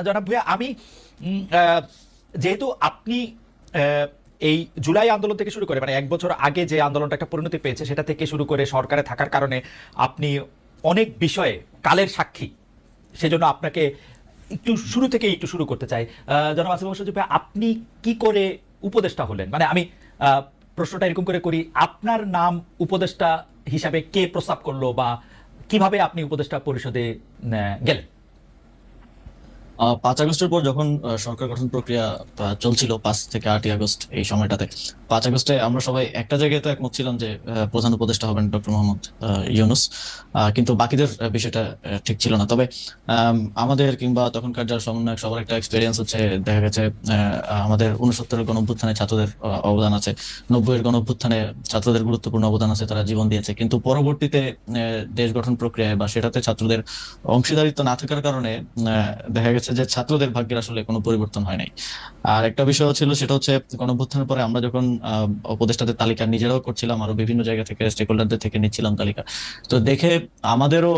জনাব ভূঁইয়া, আমি যেহেতু আপনি এই জুলাই আন্দোলন থেকে শুরু করে মানে 1 বছর আগে যে আন্দোলনটা একটা পরিণতি পেয়েছে সেটা থেকে শুরু করে সরকারে থাকার কারণে আপনি অনেক বিষয়ে কালের সাক্ষী, সেজন্য আপনাকে একটু শুরু থেকে একটু শুরু করতে চাই। জনাব আসিফ মোহাম্মদ সজীব ভাই, আপনি কি করে উপদেষ্টা হলেন? মানে আমি প্রশ্নটা এরকম করে করি, আপনার নাম উপদেষ্টা হিসাবে কে প্রস্তাব করলো বা কিভাবে আপনি উপদেষ্টা পরিষদে গেলেন? 5 আগস্টের পর যখন সরকার গঠন প্রক্রিয়া চলছিল, 5 থেকে 8 আগস্ট এই সময়টাতে, 5 আগস্টে আমরা সবাই একটা জায়গায় তো একমত ছিলাম যে প্রধান উপদেষ্টা হবেন ডক্টর মোহাম্মদ ইউনূস। কিন্তু বাকিদের বিষয়টা ঠিক ছিল না। তবে আমাদের কিংবা তখনকার যারা সমন্বয়ক সবার একটা এক্সপিরিয়েন্স হচ্ছে, দেখা গেছে আমাদের 69-এর গণ অভ্যুত্থানে ছাত্রদের অবদান আছে, 90-এর গণ অভ্যুত্থানে ছাত্রদের গুরুত্বপূর্ণ অবদান আছে, তারা জীবন দিয়েছে। কিন্তু পরবর্তীতে দেশ গঠন প্রক্রিয়ায় বা সেটাতে ছাত্রদের অংশীদারিত্ব না থাকার কারণে দেখা গেছে যে ছাত্রদের ভাগ্যের আসলে কোনো পরিবর্তন হয় নাই। আর একটা বিষয় ছিল, সেটা হচ্ছে গণঅভ্যুত্থানের পরে আমরা যখন উপদেষ্টাদের তালিকা নিজেরাও করছিলাম, আরো বিভিন্ন জায়গা থেকে স্টেক হোল্ডারদের থেকে নিচ্ছিলাম তালিকা, তো দেখে আমাদেরও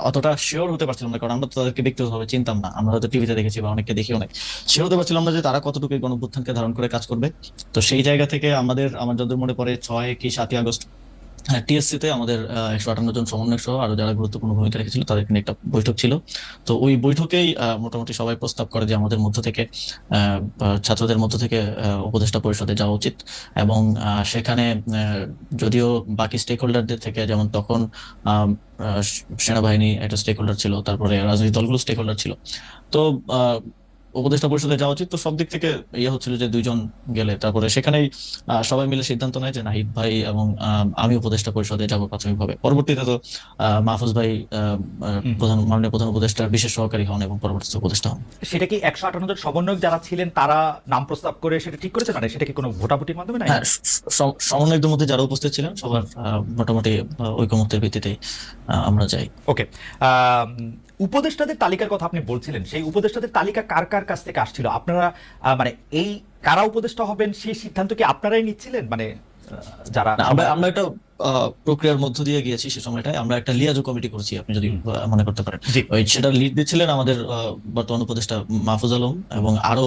অতটা শিওর হতে পারছিলাম না, কারণ আমরা তো তাদেরকে ব্যক্তিগতভাবে চিনতাম না। আমরা হয়তো টিভিতে দেখেছি বা অনেককে দেখিও নাই, শিওর হতে পারছিলাম না যে তারা কতটুকু এই গণঅভ্যুত্থানকে ধারণ করে কাজ করবে। তো সেই জায়গা থেকে আমার যতদূর মনে পড়ে 6 কি 7 আগস্ট টিএসসি তে আমাদের 158 জন সমন্বয়ক সহ আরো যারা গুরুত্বপূর্ণ ভূমিকা রেখেছিল তাদের নিয়ে একটা বৈঠক ছিল। তো ওই বৈঠকেই মোটামুটি সবাই প্রস্তাব করে যে আমাদের মধ্য থেকে ছাত্রদের মধ্য থেকে উপদেষ্টা পরিষদে যাওয়া উচিত। এবং সেখানে যদিও বাকি স্টেক হোল্ডারদের থেকে, যেমন তখন আহ, আহ, সেনাবাহিনী একটা স্টেক হোল্ডার ছিল, তারপরে রাজনৈতিক দলগুলো স্টেক হোল্ডার ছিল, তো উপদেষ্টা পরিষদে যাওয়া উচিত। তো সব দিক থেকে ইয়ে হচ্ছিল যে দুইজন গেলে তারপরে সেখানেই সবাই মিলে সিদ্ধান্ত নেয় যে নাহিদ ভাই এবং আমি উপদেষ্টা পরিষদে যাব প্রাথমিকভাবে। পরবর্তীতে তো মাহফুজ ভাই মাননীয় প্রধান উপদেষ্টার বিশেষ সহকারী হন এবং পরবর্তীতে উপদেষ্টা হন। সেটা কি 158 জন সমন্বয়ক যারা ছিলেন তারা নাম প্রস্তাব করে সেটা ঠিক করেছে, মানে সেটা কি কোনো ভোটাভুটির মাধ্যমে নাই? হ্যাঁ, সমন্বয়কদের মধ্যে যারা উপস্থিত ছিলেন সবার মোটামুটি ঐকমত্যের ভিত্তিতেই আমরা যাই। ওকে। উপদেষ্টাদের তালিকার কথা আপনি বলছিলেন, সেই উপদেষ্টাদের তালিকা কার কার কাছ থেকে আসছিল? আপনারা মানে এই কারা উপদেষ্টা হবেন সেই সিদ্ধান্ত কি আপনারাই নিচ্ছিলেন? মানে যারা না, আমরা আমরা একটা প্রক্রিয়ার মধ্য দিয়ে গিয়েছি। সে সময়টায় আমরা একটা লিয়াজো কমিটি করছি, আপনি যদি মনে করতে পারেন। জি। ওই সেটা লিড দিচ্ছিলেন আমাদের বর্তমান উপদেষ্টা মাহফুজ আলম এবং আরো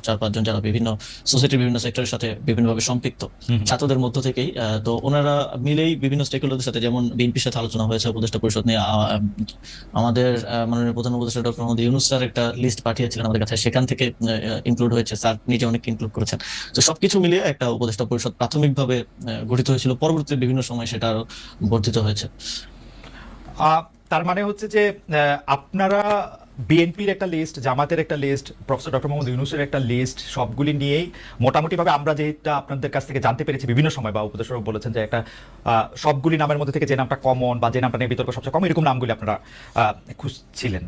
4-5 জন যারা বিভিন্ন সোসাইটির বিভিন্ন সেক্টরের সাথে বিভিন্নভাবে সম্পৃক্ত, ছাত্রদের মধ্য থেকেই। তো ওনারা মিলেই বিভিন্ন স্টেক হোল্ডারদের সাথে, যেমন বিএনপির সাথে আলোচনা হয়েছে উপদেষ্টা পরিষদ নিয়ে। আমাদের মাননীয় প্রধান উপদেষ্টা ডক্টর মোহাম্মদ ইউনূস স্যার একটা লিস্ট পাঠিয়েছিলেন আমাদের কাছে, সেখান থেকে ইনক্লুড হয়েছে, স্যার নিজে অনেক ইনক্লুড করেছেন। তো সবকিছু মিলিয়ে একটা উপদেষ্টা পরিষদ প্রাথমিকভাবে গঠিত হয়েছিল। পরবর্তীতে বিভিন্ন সময় সেটা আরো বর্ধিত হয়েছে। তার মানে হচ্ছে যে আপনারা বিএনপির একটা লিস্ট, জামাতের একটা লিস্ট, প্রফেসর ডক্টর মোহাম্মদ ইউনূসের একটা লিস্ট, সবগুলি নিয়েই মোটামুটিভাবে আমরা যেটা আপনাদের কাছ থেকে জানতে পেরেছি বিভিন্ন সময়, বা উপদেষ্টারা বলেছেন যে একটা সবগুলি নামের মধ্যে থেকে যে নামটা কমন বা যে নামটা নিয়ে বিতর্ক সবচেয়ে কম, এরকম নামগুলি আপনারা খুঁজছিলেন।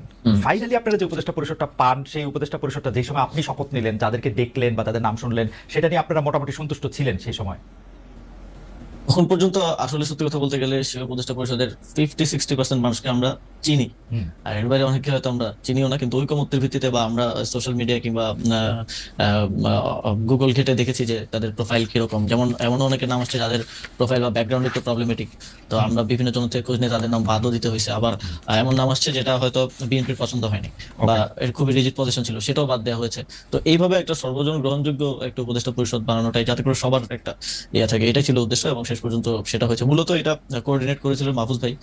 ফাইনালি আপনারা যে উপদেষ্টা পরিষদটা পান, সেই উপদেষ্টা পরিষদটা যেই সময় আপনি শপথ নিলেন, যাদেরকে দেখলেন বা তাদের নাম শুনলেন, সেটা নিয়ে আপনারা মোটামুটি সন্তুষ্ট ছিলেন সেই সময়? এখন পর্যন্ত আসলে সত্যি কথা বলতে গেলে সে উপদেষ্টা পরিষদের 50-60% মানুষকে আমরা চিনি, আর এর বাইরে অনেকে হয়তো আমরা চিনিও না। কিন্তু ঐকমত্যের ভিত্তিতে বা আমরা সোশ্যাল মিডিয়া কিংবা গুগল ঘেটে দেখেছি যে তাদের প্রোফাইল কিরকম। যেমন এমন অনেকের নাম আসছে যাদের প্রোফাইল বা ব্যাকগ্রাউন্ড একটু প্রবলেমেটিক, তো আমরা বিভিন্ন জন থেকে খোঁজ নিয়ে তাদের নাম বাদও দিতে হয়েছে। আবার এমন নাম আসছে যেটা হয়তো বিএনপির পছন্দ হয়নি বা এর খুবই রিজিড পজিশন ছিল, সেটাও বাদ দেওয়া হয়েছে। তো এইভাবে একটা সর্বজন গ্রহণযোগ্য একটা উপদেষ্টা পরিষদ বানানোটাই, যাতে করে সবার একটা ইয়ে থাকে, এটাই ছিল উদ্দেশ্য। এবং শেষ পর্যন্ত সেটা হয়েছে। মূলত এটা কোঅর্ডিনেট করেছিলেন মাহফুজ ভাই,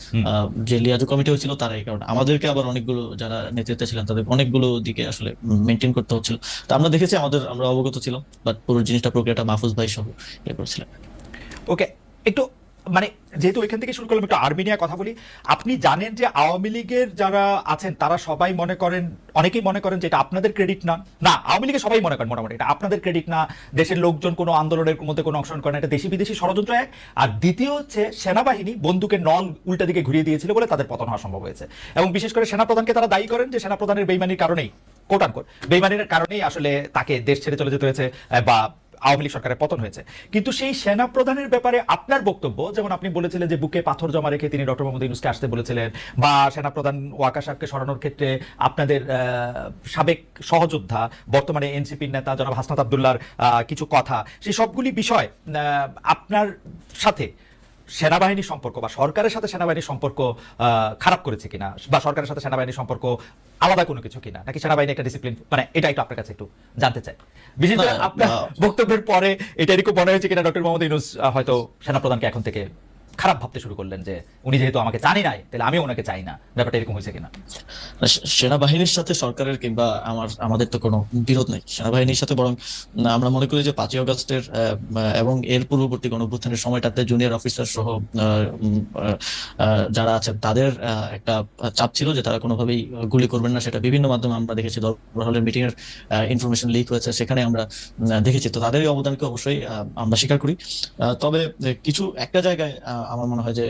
যে লিয়াজো কমিটি হয়েছিল তারাই। কারণ আমাদেরকে আবার অনেকগুলো যারা নেতৃত্বে ছিলেন তাদের অনেকগুলো দিকে আসলে মেনটেন করতে হচ্ছিল। তো আমরা দেখেছি, আমরা অবগত ছিলাম, বাট পুরো জিনিসটা প্রক্রিয়াটা মাহফুজ ভাই সহ ইয়ে করেছিলেন। ওকে, একটু মানে যেহেতু ওইখান থেকে শুরু করলাম, একটু আর্মেনিয়া কথা বলি। আপনি জানেন যে আওয়ামী লীগের যারা আছেন তারা সবাই মনে করেন, অনেকেই মনে করেন যে এটা আপনাদের ক্রেডিট না। না, আওয়ামী লীগের সবাই মনে করেন মোটামুটি এটা আপনাদের ক্রেডিট না, দেশের লোকজন কোনো আন্দোলনের মধ্যে কোনো অংশগ্রহণ করে না, এটা দেশি বিদেশি ষড়যন্ত্র এক। আর দ্বিতীয় হচ্ছে সেনাবাহিনী বন্দুকের নল উল্টা দিকে ঘুরিয়ে দিয়েছিল বলে তাদের পতন হওয়া সম্ভব হয়েছে। এবং বিশেষ করে সেনাপ্রধানকে তারা দায়ী করেন যে সেনাপ্রধানের বেইমানির কারণেই, কোট আনকোট বেইমানির কারণেই আসলে তাকে দেশ ছেড়ে চলে যেতে হয়েছে বা আওয়ামী লীগ সরকারের পতন হয়েছে। কিন্তু সেই সেনা প্রধানের ব্যাপারে আপনার বক্তব্য, যেমন আপনি বলেছিলেন যে বুকে পাথর জমা রেখে তিনি ডক্টর মোহাম্মদ ইউনূসকে আসতে বলেছিলেন, বা সেনা প্রধান ওয়াকা সাহেবকে সরানোর ক্ষেত্রে আপনাদের সাবেক সহযোদ্ধা বর্তমানে এনসিপির নেতা জনাব হাসনাত আব্দুল্লাহর কিছু কথা, সেই সবগুলি বিষয় আপনার সাথে সেনাবাহিনীর সম্পর্ক বা সরকারের সাথে সেনাবাহিনীর সম্পর্ক খারাপ করেছে কিনা, বা সরকারের সাথে সেনাবাহিনীর সম্পর্ক আলাদা কোনো কিছু কিনা, নাকি সেনাবাহিনী একটা ডিসিপ্লিন, মানে এটা একটু আপনার কাছে একটু জানতে চাই। বিশেষ করে না, আপনার বক্তব্যের পরে এটা এরকম মনে হয়েছে কিনা ডক্টর মোহাম্মদ ইউনূস হয়তো সেনাপ্রধানকে এখন থেকে খারাপ ভাবতে শুরু করলেন যে উনি যেহেতু আমাকে জানি নাই তাহলে আমিও ওনাকে চাই না, ব্যাপারটা এরকম হয়েছে কিনা? সেনাবাহিনীর সাথে সরকারের কিংবা আমাদের তো কোনো বিরোধ নেই সেনাবাহিনীর সাথে, বরং আমরা মনে করি যে 5ই আগস্টের এবং এর পূর্ববর্তী গণঅভ্যুত্থানের সময়টাতে জুনিয়র অফিসার সহ যারা আছেন তাদের একটা চাপ ছিল যে তারা কোনোভাবেই গুলি করবেন না। সেটা বিভিন্ন মাধ্যমে আমরা দেখেছি, দরবার হলের মিটিং এর ইনফরমেশন লিক হয়েছে, সেখানে আমরা দেখেছি। তো তাদের এই অবদানকে অবশ্যই আমরা স্বীকার করি। তবে কিছু একটা জায়গায় আমার মনে হয় যে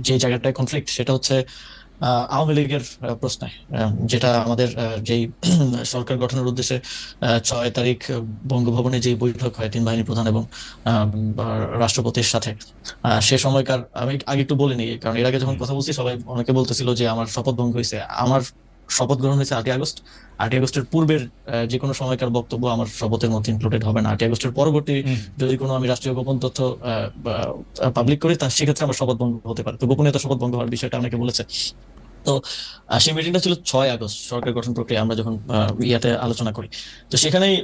যে জায়গাটায় কনফ্লিক্ট সেটা হচ্ছে আওয়ামী লীগের প্রশ্নে, যেটা আমাদের যেই সরকার গঠনের উদ্দেশ্যে 6 তারিখ বঙ্গভবনে যে বৈঠক হয় 3 বাহিনী প্রধান এবং রাষ্ট্রপতির সাথে, সে সময়কার আমি আগে একটু বলে নিই, কারণ এর আগে যখন কথা বলছি সবাই অনেকে বলতেছিল যে আমার শপথ ভঙ্গ হয়েছে। আমার শপথ গ্রহণ হয়েছে 8ই আগস্ট। 8ই আগস্টের পূর্বের যে কোনো সময়কার বক্তব্য আমার শপথের মধ্যে ইনক্লুডেড হবে না। 8ই আগস্টের পরবর্তী যদি কোনো আমি রাষ্ট্রীয় গোপন তথ্য পাবলিক করি, তা সেক্ষেত্রে আমার শপথ ভঙ্গ হতে পারে। তো গোপনীয়তা শপথ ভঙ্গ হওয়ার বিষয়টা অনেকে বলেছে। তো সেই মিটিংটা ছিল 6ই আগস্ট, সরকার গঠন প্রক্রিয়া আমরা যখন ইয়াতে আলোচনা করি। তো সেখানেই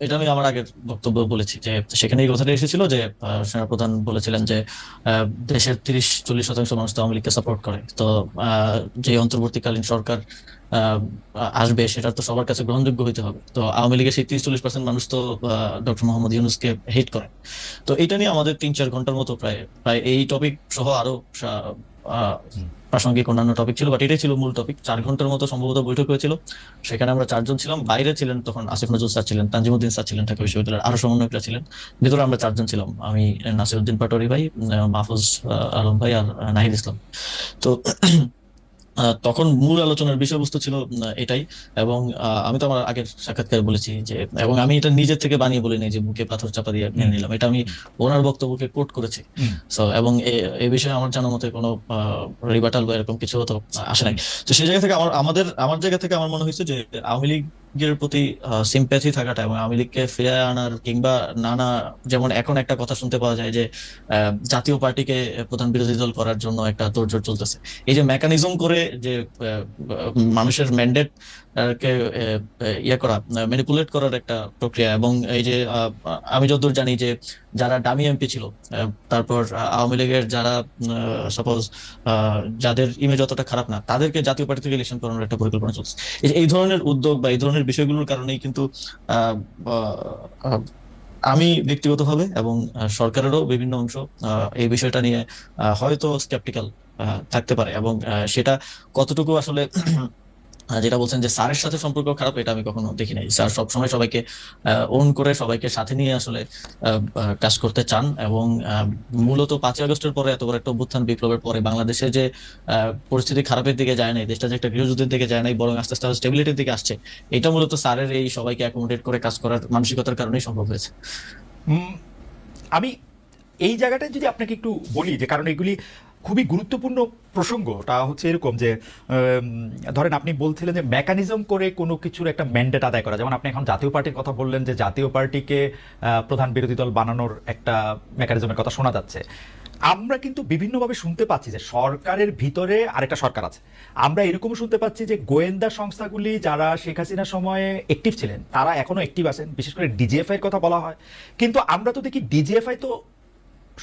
এটা আমি আমার আগের বক্তব্য বলেছি যে সেখানে এই কথাটা এসেছিল যে সেনাপ্রধান বলেছিলেন যে দেশের 30-40% মানুষ তো আওয়ামী লীগকে সাপোর্ট করে। তো যে অন্তর্বর্তীকালীন সরকার আসবে সেটা তো সবার কাছে গ্রহণযোগ্য হইতে হবে। তো আওয়ামী লীগের সেই 30-40% মানুষ তো ডক্টর মোহাম্মদ ইউনূসকে হেট করে। তো এটা নিয়ে আমাদের 3-4 ঘন্টার মতো প্রায় প্রায় এই টপিক সহ আরো আহ, প্রাসঙ্গিক অন্যান্য টপিক ছিল, বাট এটাই ছিল মূল টপিক। 4 ঘন্টার মতো সম্ভবত বৈঠক হয়েছিল। সেখানে আমরা 4 জন ছিলাম। বাইরে ছিলেন তখন আসিফ নজরুল স্যার ছিলেন, তানজিমুদ্দিন স্যার ছিলেন ঢাকা বিশ্ববিদ্যালয়ের, আরো সমন্বয়করা ছিলেন। ভিতরে আমরা 4 জন ছিলাম, আমি, নাসিরউদ্দিন পাটোয়ারি ভাই, মাহফুজ আলম ভাই আর নাহিদ ইসলাম। তো তখন মূল আলোচনার বিষয়বস্তু ছিল এটাই। এবং আমি তো আমার আগের সাক্ষাৎকারে বলেছি যে, এবং আমি এটা নিজের থেকে বানিয়ে বলি নাই যে বুকে পাথর চাপা দিয়ে মেনে নিলাম, এটা আমি ওনার বক্তব্যকে কোট করেছি। সো এবং এই বিষয়ে আমার জানা মতে কোনো রিবাটাল বা এরকম কিছু তো আসে নাই। তো সেই জায়গা থেকে আমার জায়গা থেকে আমার মনে হয়েছে যে আওয়ামী লীগের প্রতি সিম্প্যাথি থাকাটা এবং আওয়ামী লীগকে ফিরে আনার কিংবা নানা, যেমন এখন একটা কথা শুনতে পাওয়া যায় যে জাতীয় পার্টিকে প্রধান বিরোধী দল করার জন্য একটা তোড়জোড় চলতেছে। এই যে মেকানিজম করে যে মানুষের ম্যান্ডেট কে ইয়ে করা, ম্যানিপুলেট করার একটা প্রক্রিয়া। এবং এই যে আমি যতদূর জানি যে যারা ডামি এমপি ছিল, তারপর আওয়ামী লীগের যারা সাপোজ যাদের ইমেজ অতটা খারাপ না, তাদেরকে জাতীয় পার্টি থেকে ইলেকশন করানোর একটা পরিকল্পনা চলছে। এই ধরনের উদ্যোগ বা এই ধরনের বিষয়গুলোর কারণেই কিন্তু আহ, আহ, আমি ব্যক্তিগতভাবে এবং সরকারেরও বিভিন্ন অংশ এই বিষয়টা নিয়ে হয়তো স্কেপটিক্যাল থাকতে পারে। এবং সেটা কতটুকু আসলে যেটা বলছেন যে স্যারের সাথে সম্পর্ক খারাপ, এটা আমি কখনো দেখি নাই। স্যার সবসময় সবাইকে ওন করে সবাইকে সাথে নিয়ে আসলে কাজ করতে চান। এবং মূলত 5ই আগস্টের পরে, এত বড় একটা অভ্যুত্থান বিপ্লবের পরে বাংলাদেশে যে পরিস্থিতি খারাপের দিকে যায় নাই, দেশটা যে একটা গৃহযুদ্ধের দিকে যায় নাই, বরং আস্তে আস্তে স্টেবিলিটির দিকে আসছে, এটা মূলত স্যারের এই সবাইকে অ্যাকোমোডেট করে কাজ করার মানসিকতার কারণেই সম্ভব হয়েছে। আমি এই জায়গাটায় যদি আপনাকে একটু বলি, যে কারণ এগুলি খুবই গুরুত্বপূর্ণ প্রসঙ্গটা হচ্ছে এরকম যে ধরেন আপনি বলছিলেন যে মেকানিজম করে কোনো কিছুর একটা ম্যান্ডেট আদায় করা, যেমন আপনি এখন জাতীয় পার্টির কথা বললেন যে জাতীয় পার্টিকে প্রধান বিরোধী দল বানানোর একটা মেকানিজমের কথা শোনা যাচ্ছে। আমরা কিন্তু বিভিন্নভাবে শুনতে পাচ্ছি যে সরকারের ভিতরে আরেকটা সরকার আছে। আমরা এরকমও শুনতে পাচ্ছি যে গোয়েন্দা সংস্থাগুলি যারা শেখ হাসিনার সময়ে অ্যাক্টিভ ছিলেন তারা এখনো অ্যাক্টিভ আছেন, বিশেষ করে ডিজিএফআই এর কথা বলা হয়। কিন্তু আমরা তো দেখি ডিজিএফআই তো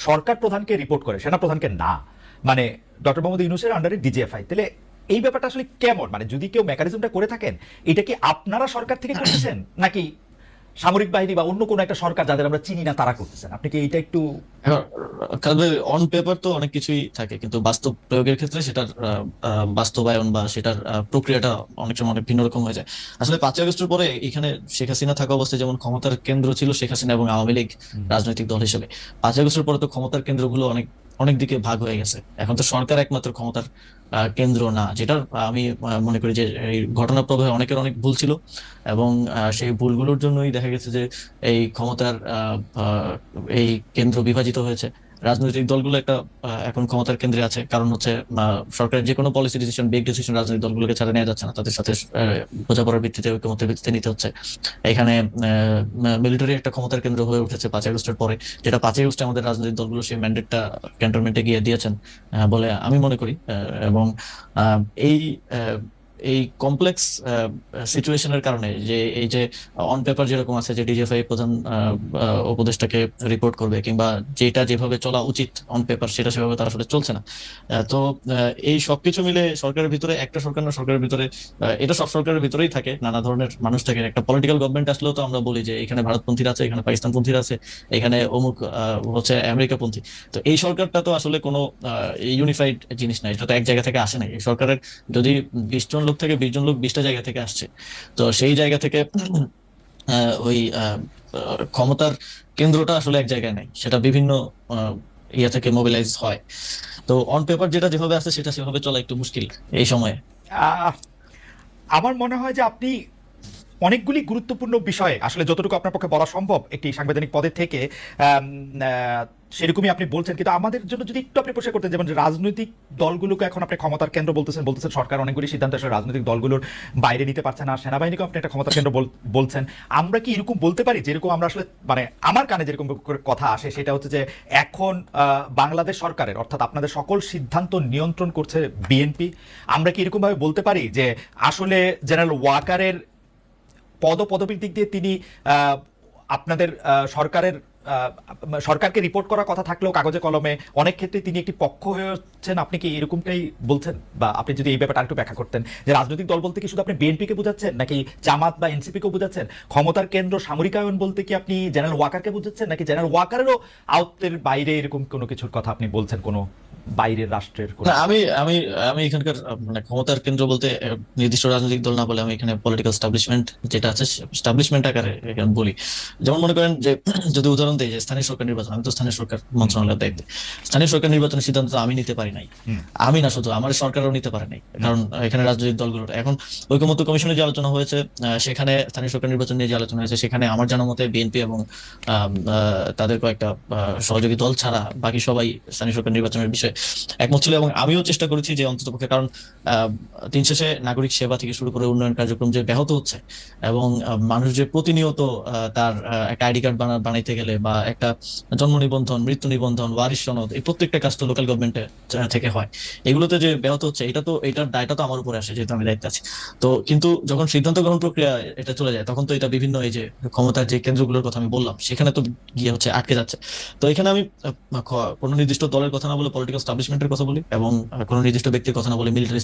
সরকার প্রধানকে রিপোর্ট করে, সেনা প্রধানকে না। মানে ডক্টর মোহাম্মদ ইউনূসের আন্ডারে ডিজিএফআই। তাহলে এই ব্যাপারটা আসলে কেমন? মানে যদি কেউ মেকানিজমটা করে থাকেন, এটা কি আপনারা সরকার থেকে করতেছেন নাকি সামরিক বাহিনী বা অন্য কোনো একটা সরকার যাদের আমরা চিনি না তারা করতেছেন? আপনি কি এইটা একটু অন পেপার তো অনেক কিছুই থাকে, কিন্তু বাস্তব প্রয়োগের ক্ষেত্রে সেটার বাস্তবায়ন বা সেটার প্রক্রিয়াটা অনেক সময় অনেক ভিন্ন রকম হয়ে যায়। আসলে 5ই আগস্টের পরে এখানে শেখ হাসিনা থাকা অবস্থায় যেমন ক্ষমতার কেন্দ্র ছিল শেখ হাসিনা এবং আওয়ামী লীগ রাজনৈতিক দল হিসেবে, 5ই আগস্টের পরে তো ক্ষমতার কেন্দ্রগুলো অনেক অনেক দিকে ভাগ হয়ে গেছে। এখন তো সরকার একমাত্র ক্ষমতার কেন্দ্র না, যেটার আমি মনে করি যে এই ঘটনা প্রবাহে অনেকের অনেক ভুল ছিল। এবং সেই ভুলগুলোর জন্যই দেখা গেছে যে এই ক্ষমতার এই কেন্দ্র বিভাজিত হয়েছে। রাজনৈতিক দলগুলো একটা এখন ক্ষমতার কেন্দ্রে আছে, কারণ হচ্ছে সরকারের যে কোনো পলিসি ডিসিশন, বিগ ডিসিশন রাজনৈতিক দলগুলোকে ছাড়া নেওয়া যাচ্ছে না, তাদের সাথে বোঝাপড়ার ভিত্তিতে, ঐকমত্যের ভিত্তিতে নিতে হচ্ছে। এখানে মিলিটারি একটা ক্ষমতার কেন্দ্র হয়ে উঠেছে 5ই আগস্টের পরে, যেটা 5ই আগস্টে আমাদের রাজনৈতিক দলগুলো সেই ম্যান্ডেটটা ক্যান্টনমেন্টে গিয়ে দিয়েছেন বলে আমি মনে করি। এবং আহ, এই আহ, এই কমপ্লেক্স সিচুয়েশনের কারণে, যে এই যে অন পেপার যেরকম আছে যে ডিজিএফআই প্রধান উপদেষ্টাকে রিপোর্ট করবে, কিংবা যেটা যেভাবে চলা উচিত অন পেপার সেটা সেভাবে তার আসলে চলছে না। তো এই সবকিছু মিলে সরকারের ভিতরে, একটা সরকার না, সরকারের ভিতরে এটা সব সরকারের ভিতরেই থাকে, নানা ধরনের মানুষ থাকে। একটা পলিটিক্যাল গভর্নমেন্ট আসলেও তো আমরা বলি যে এখানে ভারতপন্থীরা আছে, এখানে পাকিস্তানপন্থীরা আছে, এখানে অমুক হচ্ছে আমেরিকাপন্থী। তো এই সরকারটা তো আসলে কোনো ইউনিফাইড জিনিস না, এটা তো এক জায়গা থেকে আসে না। এই সরকারের যদি 20 জন লোক থেকে 20 জন লোক 20টা জায়গা থেকে আসছে, তো সেই জায়গা থেকে ওই ক্ষমতার কেন্দ্রটা আসলে এক জায়গায় নাই, সেটা বিভিন্ন ইয়ে থেকে মোবিলাইজ হয়। তো অন পেপার যেটা যেভাবে আছে সেটা সেভাবে চলা একটু মুশকিল এই সময়ে। আহ, আমার মনে হয় যে আপনি অনেকগুলি গুরুত্বপূর্ণ বিষয়ে আসলে যতটুকু আপনার পক্ষে বলা সম্ভব একটি সাংবিধানিক পদে থেকে আম, আহ, সেরকমই আপনি বলছেন, কিন্তু আমাদের জন্য যদি একটু আপনি পরিষ্কার করতেন, যেমন যে রাজনৈতিক দলগুলোকে এখন আপনি ক্ষমতার কেন্দ্র বলতেছেন, সরকার অনেকগুলি সিদ্ধান্ত আসলে রাজনৈতিক দলগুলোর বাইরে নিতে পারছে না, সেনাবাহিনীকেও আপনি একটা ক্ষমতার কেন্দ্র বলছেন। আমরা কি এরকম বলতে পারি, যেরকম আমরা আসলে মানে আমার কানে যেরকম করে কথা আসে সেটা হচ্ছে যে এখন বাংলাদেশ সরকারের অর্থাৎ আপনাদের সকল সিদ্ধান্ত নিয়ন্ত্রণ করছে বিএনপি? আমরা কি এরকম ভাবে বলতে পারি যে আসলে জেনারেল ওয়াকারের পদপদবীর দিক দিয়ে তিনি আপনাদের সরকারকে রিপোর্ট করার কথা থাকলেও কাগজে কলমে অনেক ক্ষেত্রে তিনি একটি পক্ষ হয়ে হচ্ছেন? আপনি কি এরকমটাই বলছেন? বা আপনি যদি এই ব্যাপারটা আরেকটু ব্যাখ্যা করতেন, যে রাজনৈতিক দল বলতে কি শুধু আপনি বিএনপিকে বোঝাচ্ছেন, নাকি জামাত বা এনসিপিকে বোঝাচ্ছেন? ক্ষমতার কেন্দ্র সামরিকায়ন বলতে কি আপনি জেনারেল ওয়াকারকে বোঝাচ্ছেন, নাকি জেনারেল ওয়াকারেরও আওতের বাইরে এরকম কোনো কিছুর কথা আপনি বলছেন, কোনো বাইরের রাষ্ট্রের কোনো? না, আমি আমি আমি এখানকার মানে ক্ষমতার কেন্দ্র বলতে নির্দিষ্ট রাজনৈতিক দল না বলে আমি এখানে পলিটিক্যাল স্টাবলিশমেন্ট যেটা আছে, স্টাবলিশমেন্ট আকারে এখানে বলি। যেমন মনে করেন যে যদি উদাহরণ দেই, যে স্থানীয় সরকার নির্বাচন, আমি তো স্থানীয় সরকার মন্ত্রণালয়ের দায়িত্বে। স্থানীয় সরকার নির্বাচনের সিদ্ধান্ত তো আমি নিতে পারি নাই, হুম, আমি না, শুধু আমার সরকারও নিতে পারে নাই, কারণ এখানে রাজনৈতিক দলগুলোর এখন ঐকমত্য কমিশনে যে আলোচনা হয়েছে, সেখানে স্থানীয় সরকার নির্বাচন নিয়ে যে আলোচনা হয়েছে, সেখানে আমার জানা মতে বিএনপি এবং তাদের কয়েকটা সহযোগী দল ছাড়া বাকি সবাই স্থানীয় সরকার নির্বাচনের বিষয়ে একমত ছিল। এবং আমিও চেষ্টা করেছি যে অন্ততপক্ষে, কারণ দিন শেষে নাগরিক সেবা থেকে শুরু করে উন্নয়ন কার্যক্রম যে ব্যাহত হচ্ছে, এবং মানুষ যে প্রতিনিয়ত তার একটা আইডি কার্ড বানাইতে গেলে, বা একটা জন্ম নিবন্ধন, মৃত্যু নিবন্ধন, ওয়ারিশ সনদ, এই প্রত্যেকটা কাজ তো লোকাল গভর্নমেন্টে থেকে হয়, এগুলোতে যে ব্যাহত হচ্ছে, এটা তো, এটার দায়টা তো আমার উপরে আসে, যেহেতু আমি দায়িত্বে আছি। তো কিন্তু যখন সিদ্ধান্ত গ্রহণ প্রক্রিয়া এটা চলে যায়, তখন তো এটা বিভিন্ন এই যে ক্ষমতার যে কেন্দ্রগুলোর কথা আমি বললাম, সেখানে তো গিয়ে হচ্ছে আটকে যাচ্ছে। তো এখানে আমি কোনো নির্দিষ্ট দলের কথা না বলে পলিটিক্যাল স্টাবলিশমেন্টের কথা বলি, এবং কোনো নির্দিষ্ট ব্যক্তির কথা না বলে মিলিটারি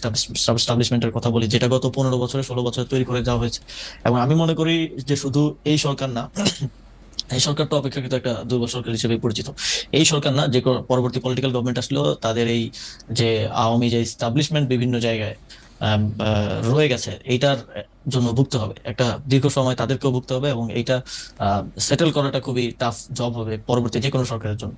স্টাবলিশমেন্টের কথা বলি, যেটা গত 15 বছরে 16 বছরে তৈরি করে যাওয়া হয়েছে। এবং আমি মনে করি যে শুধু এই সরকার না, এই সরকার তো অপেক্ষাকৃত একটা দুর্বল সরকার হিসেবে পরিচিত। এই সরকার না, যে পরবর্তী পলিটিক্যাল গভর্নমেন্ট আসলেও তাদের এই যে আওয়ামী যে স্টাবলিশমেন্ট বিভিন্ন জায়গায় রয়ে গেছে, এইটার জন্য ভুগতে হবে, একটা দীর্ঘ সময় তাদেরকেও ভুগতে হবে, এবং এইটা সেটেল করাটা খুবই টাফ জব হবে পরবর্তী যে কোনো সরকারের জন্য।